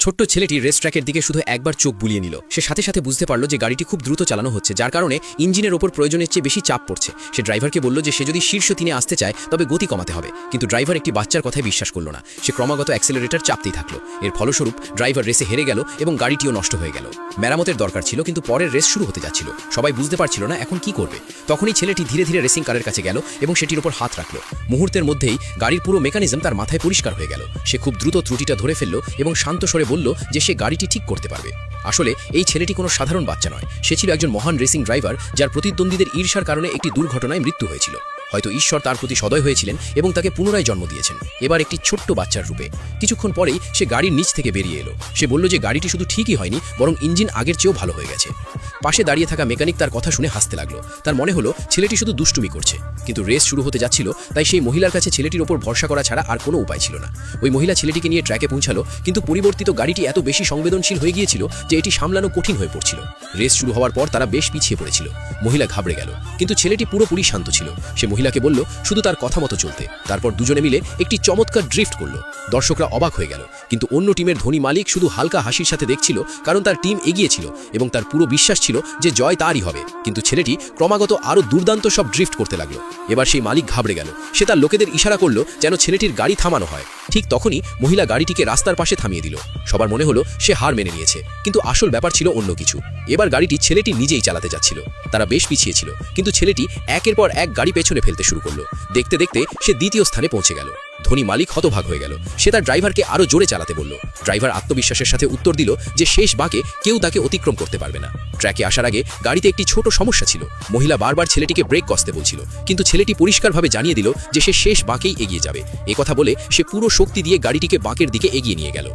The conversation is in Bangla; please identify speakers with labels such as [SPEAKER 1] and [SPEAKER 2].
[SPEAKER 1] ছোট্ট ছেলেটি রেস ট্র্যাকের দিকে শুধু একবার চোখ বুলিয়ে নিল। সে সাথে সাথে বুঝতে পারল যে গাড়িটি খুব দ্রুত চালানো হচ্ছে, যার কারণে ইঞ্জিনের ওপর প্রয়োজনের চেয়ে বেশি চাপ পড়ছে। সে ড্রাইভারকে বলল যে সে যদি শীর্ষ 3-এ আসতে চায় তবে গতি কমাতে হবে, কিন্তু ড্রাইভার একটি বাচ্চার কথায় বিশ্বাস করল না। সে ক্রমাগত অ্যাক্সেলারেটর চাপতেই থাকলো। এর ফলস্বরূপ ড্রাইভার রেসে হেরে গেল এবং গাড়িটিও নষ্ট হয়ে গেল। মেরামতের দরকার ছিল, কিন্তু পরের রেস শুরু হতে যাচ্ছিল। সবাই বুঝতে পারছিল না এখন কি করবে। তখনই ছেলেটি ধীরে ধীরে রেসিং কারের কাছে গেল এবং সেটির উপর হাত রাখল। মুহূর্তের মধ্যেই গাড়ির পুরো মেকানিজম তার মাথায় পরিষ্কার হয়ে গেল। সে খুব দ্রুত ত্রুটিটা ধরে ফেলল এবং শান্ত স্বরে বলল যে সে গাড়িটি ঠিক করতে পারবে। আসলে এই ছেলেটি কোনো সাধারণ বাচ্চা নয়, সে ছিল একজন মহান রেসিং ড্রাইভার, যার প্রতিদ্বন্দ্বীদের ঈর্ষার কারণে একটি দুর্ঘটনায় মৃত্যু হয়েছিল। হয়তো ঈশ্বর তার প্রতি সদয় হয়েছিলেন এবং তাকে পুনরায় জন্ম দিয়েছেন, এবার একটি ছোট্ট বাচ্চার রূপে। কিছুক্ষণ পরেই সে গাড়ির নিচ থেকে বেরিয়ে এলো। সে বলল যে গাড়িটি শুধু ঠিকই হয়নি, বরং ইঞ্জিন আগের চেয়েও ভালো হয়ে গেছে। পাশে দাঁড়িয়ে থাকা মেকানিক তার কথা শুনে হাসতে লাগলো। তার মনে হলো ছেলেটি শুধু দুষ্টুমি করছে, কিন্তু রেস শুরু হতে যাচ্ছিল, তাই সেই মহিলার কাছে ছেলেটির ওপর ভরসা করা ছাড়া আর কোনো উপায় ছিল না। ওই মহিলা ছেলেটিকে নিয়ে ট্র্যাকে পৌঁছালো, কিন্তু পরিবর্তিত গাড়িটি এত বেশি সংবেদনশীল হয়ে গিয়েছিল যে এটি সামলানো কঠিন হয়ে পড়ছিল। রেস শুরু হওয়ার পর তারা বেশ পিছিয়ে পড়েছিল। মহিলা ঘাবড়ে গেল, কিন্তু ছেলেটি পুরোপুরি শান্ত ছিল। সে মহিলাকে বলল শুধু তার কথা মতো চলতে। তারপর দুজনে মিলে একটি চমৎকার ড্রিফট করলো। দর্শকরা অবাক হয়ে গেল, কিন্তু অন্য টিমের ধনী মালিক শুধু হালকা হাসির সাথে দেখছিল, কারণ তার টিম এগিয়ে ছিল এবং তার পুরো বিশ্বাস ছিল যে জয় তারই হবে। কিন্তু ছেলেটি ক্রমাগত আরও দুর্দান্ত সব ড্রিফট করতে লাগলো। এবার সেই মালিক ঘাবড়ে গেল। সে তার লোকেদের ইশারা করলো যেন ছেলেটির গাড়ি থামানো হয়। ঠিক তখনই মহিলা গাড়িটিকে রাস্তার পাশে থামিয়ে দিল। সবার মনে হলো সে হার মেনে নিয়েছে, কিন্তু আসল ব্যাপার ছিল অন্য কিছু। এবার গাড়িটি ছেলেটি নিজেই চালাতে যাচ্ছিল। তারা বেশ পিছিয়ে ছিল, কিন্তু ছেলেটি একের পর এক গাড়ি পেছনে ফেলতে শুরু করলো। দেখতে দেখতে সে দ্বিতীয় স্থানে পৌঁছে গেল। ধনী মালিক হতভাগ হয়ে গেল। সে তার ড্রাইভারকে আরও জোরে চালাতে বলল। ড্রাইভার আত্মবিশ্বাসের সাথে উত্তর দিল যে শেষ বাঁকে কেউ তাকে অতিক্রম করতে পারবে না। ট্র্যাকে আসার আগে গাড়িতে একটি ছোট সমস্যা ছিল। মহিলা বারবার ছেলেটিকে ব্রেক কষতে বলছিল, কিন্তু ছেলেটি পরিষ্কারভাবে জানিয়ে দিল যে সে শেষ বাঁকেই এগিয়ে যাবে। একথা বলে সে পুরো শক্তি দিয়ে গাড়িটিকে বাঁকের দিকে এগিয়ে নিয়ে গেল।